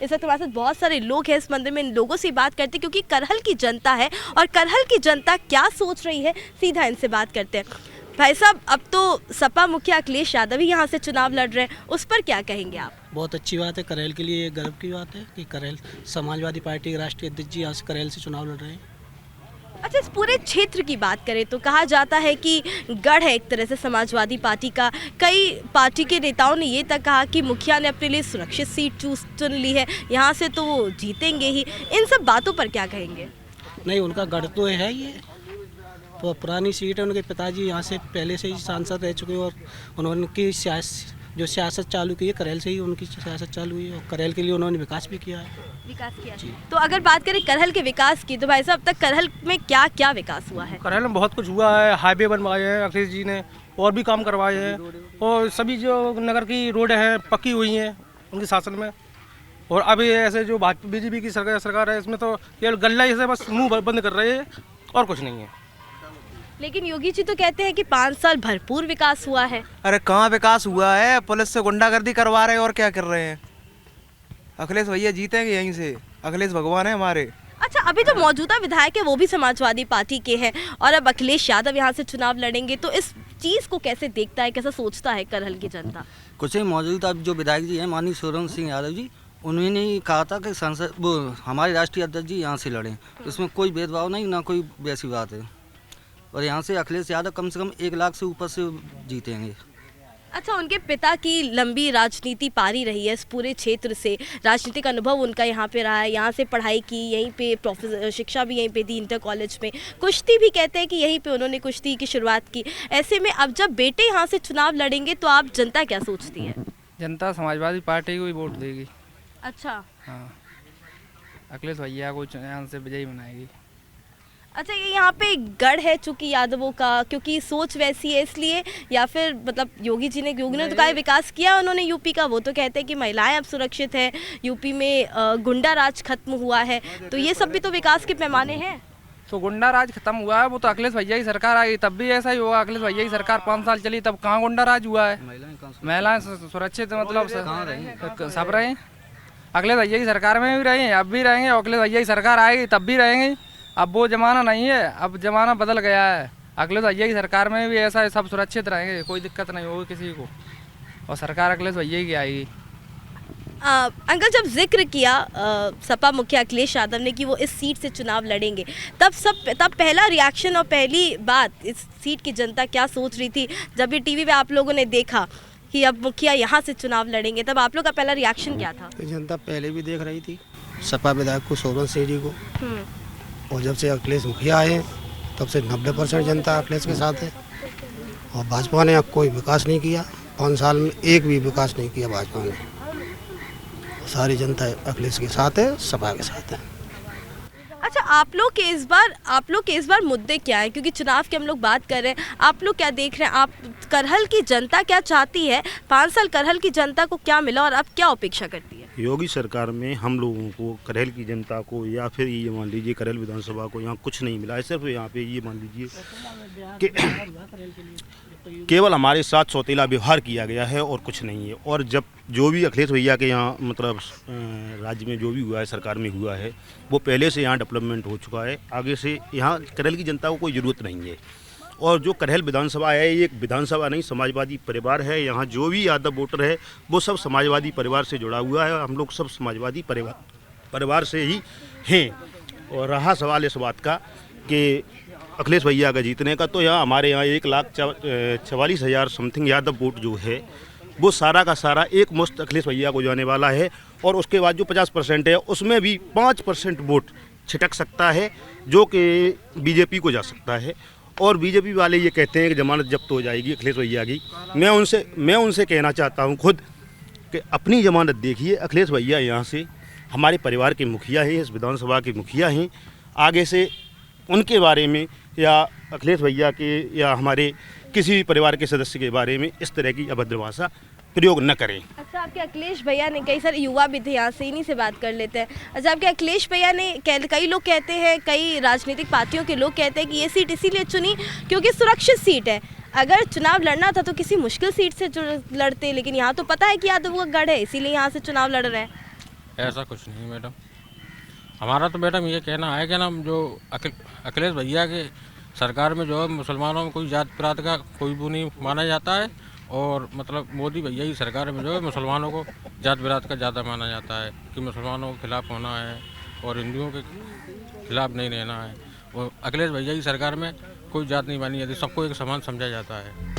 इस वक्त हमारे साथ बहुत सारे लोग हैं इस मंदिर में, इन लोगों से बात करते हैं क्योंकि करहल की जनता है और करहल की जनता क्या सोच रही है, सीधा इनसे बात करते हैं। भाई साहब, अब तो सपा मुखिया अखिलेश यादव ही यहाँ से चुनाव लड़ रहे हैं, उस पर क्या कहेंगे आप? बहुत अच्छी बात है, करैल के लिए गर्व की बात है कि करैल समाजवादी पार्टी के राष्ट्रीय अध्यक्ष जी यहाँ से करैल से चुनाव लड़ रहे हैं। अच्छा, इस पूरे क्षेत्र की बात करें तो कहा जाता है कि गढ़ है एक तरह से समाजवादी पार्टी का। कई पार्टी के नेताओं ने ये तक कहा कि मुखिया ने अपने लिए सुरक्षित सीट चुन ली है, यहाँ से तो वो जीतेंगे ही। इन सब बातों पर क्या कहेंगे? नहीं, उनका गढ़ तो है, ये तो पुरानी सीट है। उनके पिताजी यहाँ से पहले से ही सांसद रह चुके हैं और उन्होंने जो सियासत चालू की है करैल से ही उनकी सियासत चालू हुई है और करैल के लिए उन्होंने विकास भी किया है। विकास किया है। तो अगर बात करें करहल के विकास की, तो भाई साहब अब तक करहल में क्या क्या विकास हुआ है? करहल में बहुत कुछ हुआ है, हाईवे बनवाए हैं अखिलेश जी ने और भी काम करवाए हैं और सभी जो नगर की रोड है पक्की हुई हैं उनके शासन में। और अभी ऐसे जो बीजेपी की सरकार है इसमें तो केवल गल्ला से बस मुँह बंद कर रहे हैं और कुछ नहीं है। लेकिन योगी जी तो कहते हैं कि 5 साल भरपूर विकास हुआ है। अरे कहाँ विकास हुआ है, पुलिस से गुंडागर्दी करवा रहे हैं और क्या कर रहे हैं। अखिलेश भैया जीतेंगे यहीं से, अखिलेश भगवान है हमारे। अच्छा, अभी जो मौजूदा विधायक है वो भी समाजवादी पार्टी के हैं और अब अखिलेश यादव यहाँ से चुनाव लड़ेंगे, तो इस चीज़ को कैसे देखता है, कैसा सोचता है करहल की जनता? कुछ ही मौजूदा जो विधायक जी हैं माननीय सूरन सिंह यादव जी, उन्होंने ही कहा था कि सांसद वो हमारे राष्ट्रीय अध्यक्ष जी यहाँ से लड़ें, इसमें कोई भेदभाव नहीं, ना कोई वैसी बात है। और यहाँ से अखिलेश यादव कम से कम 1 लाख से ऊपर से जीतेंगे। अच्छा, उनके पिता की लंबी राजनीति पारी रही है, इस पूरे क्षेत्र से राजनीतिक अनुभव उनका यहाँ पे रहा है, यहाँ से पढ़ाई की, यहीं पे शिक्षा भी यहीं पे दी, इंटर कॉलेज में। कुश्ती भी कहते हैं कि यहीं पे उन्होंने कुश्ती की शुरुआत की। ऐसे में अब जब बेटे यहाँ से चुनाव लड़ेंगे तो आप जनता क्या सोचती है? जनता समाजवादी पार्टी को ही वोट देगी। अच्छा, हाँ, अखिलेश भैया को यहाँ से विजयी बनाएगी। अच्छा, ये यहाँ पे गढ़ है चूंकि यादवों का, क्योंकि सोच वैसी है इसलिए, या फिर मतलब योगी ने तो कहा विकास किया उन्होंने यूपी का, वो तो कहते हैं कि महिलाएं अब सुरक्षित हैं, यूपी में गुंडा राज खत्म हुआ है, तो ये सब भी तो विकास के पैमाने हैं। तो गुंडा राज खत्म हुआ है, वो तो अखिलेश भैया की सरकार आई तब भी ऐसा ही होगा। अखिलेश भैया की सरकार 5 साल चली तब कहाँ गुंडा राज हुआ है? महिलाएं सुरक्षित मतलब सब रहे। अखिलेश भैया की सरकार में भी रहे, अब भी रहेंगे, अखिलेश भैया की सरकार आएगी तब भी रहेंगे। अब वो ज़माना नहीं है, अब ज़माना बदल गया है। अखिलेश भैया की सरकार में भी ऐसा सब सुरक्षित रहेंगे, कोई दिक्कत नहीं होगी किसी को, और सरकार अखिलेश भैया की आएगी। अंकल, जब जिक्र किया सपा मुखिया अखिलेश यादव ने कि वो इस सीट से चुनाव लड़ेंगे, तब पहला रिएक्शन और पहली बात इस सीट की जनता क्या सोच रही थी? जब ये टीवी पे आप लोगों ने देखा कि अब मुखिया यहाँ से चुनाव लड़ेंगे, तब आप लोग का पहला रिएक्शन क्या था? जनता पहले भी देख रही थी सपा विधायक को, सूरन सिंह जी को, और जब से अखिलेश मुखिया आए तब से 90% जनता अखिलेश के साथ है। और भाजपा ने अब कोई विकास नहीं किया, 5 साल में एक भी विकास नहीं किया भाजपा ने। सारी जनता अखिलेश के साथ है, सपा के साथ है। अच्छा, आप लोग के इस बार मुद्दे क्या हैं? क्योंकि चुनाव की हम लोग बात कर रहे हैं, आप लोग क्या देख रहे हैं? आप करहल की जनता क्या चाहती है? 5 साल करहल की जनता को क्या मिला और अब क्या अपेक्षा करती है? योगी सरकार में हम लोगों को, करहल की जनता को, या फिर ये मान लीजिए करहल विधानसभा को यहाँ कुछ नहीं मिला है। सिर्फ यहाँ पे ये मान लीजिए कि केवल हमारे साथ सौतेला व्यवहार किया गया है और कुछ नहीं है। और जब जो भी अखिलेश भैया के यहाँ मतलब राज्य में जो भी हुआ है, सरकार में हुआ है, वो पहले से यहाँ डेवलपमेंट हो चुका है। आगे से यहाँ करहल की जनता को कोई ज़रूरत नहीं है। और जो करहल विधानसभा है, ये एक विधानसभा नहीं, समाजवादी परिवार है। यहाँ जो भी यादव वोटर है वो सब समाजवादी परिवार से जुड़ा हुआ है। हम लोग सब समाजवादी परिवार से ही हैं। और रहा सवाल इस बात का कि अखिलेश भैया का जीतने का, तो यहाँ हमारे यहाँ 1,44,000 समथिंग यादव वोट जो है वो सारा का सारा एक मुश्त अखिलेश भैया को जाने वाला है। और उसके बाद जो 50% है उसमें भी 5% वोट छिटक सकता है जो कि बीजेपी को जा सकता है। और बीजेपी वाले ये कहते हैं कि जमानत जब्त हो जाएगी अखिलेश भैया की। मैं उनसे कहना चाहता हूँ खुद कि अपनी जमानत देखिए। अखिलेश भैया यहाँ से हमारे परिवार के मुखिया हैं, इस विधानसभा के मुखिया हैं। आगे से उनके बारे में या अखिलेश भैया के या हमारे किसी भी परिवार के सदस्य के बारे में इस तरह की अभद्र भाषा प्रयोग न करें। अच्छा, आपके अखिलेश भैया ने, कई सारे युवा भी थे यहाँ से, इन्हीं से बात कर लेते हैं। अच्छा, आपके अखिलेश भैया ने, कई लोग कहते हैं, कई राजनीतिक पार्टियों के लोग कहते हैं कि ये सीट इसीलिए चुनी क्योंकि सुरक्षित सीट है। अगर चुनाव लड़ना था तो किसी मुश्किल सीट से लड़ते, लेकिन यहाँ तो पता है कि यादव का गढ़ है, इसीलिए यहाँ से चुनाव लड़ रहे हैं। ऐसा कुछ नहीं मैडम। हमारा तो मैडम ये कहना है कि ना जो अखिलेश भैया के सरकार में जो है मुसलमानों में कोई जात पात का कोई वो नहीं माना जाता है, और मतलब मोदी भैया की सरकार में जो है मुसलमानों को जात पात का ज़्यादा माना जाता है कि मुसलमानों के खिलाफ होना है और हिंदुओं के खिलाफ नहीं रहना है। और अखिलेश भैया की सरकार में कोई जात नहीं मानी जाती, सबको एक समान समझा जाता है।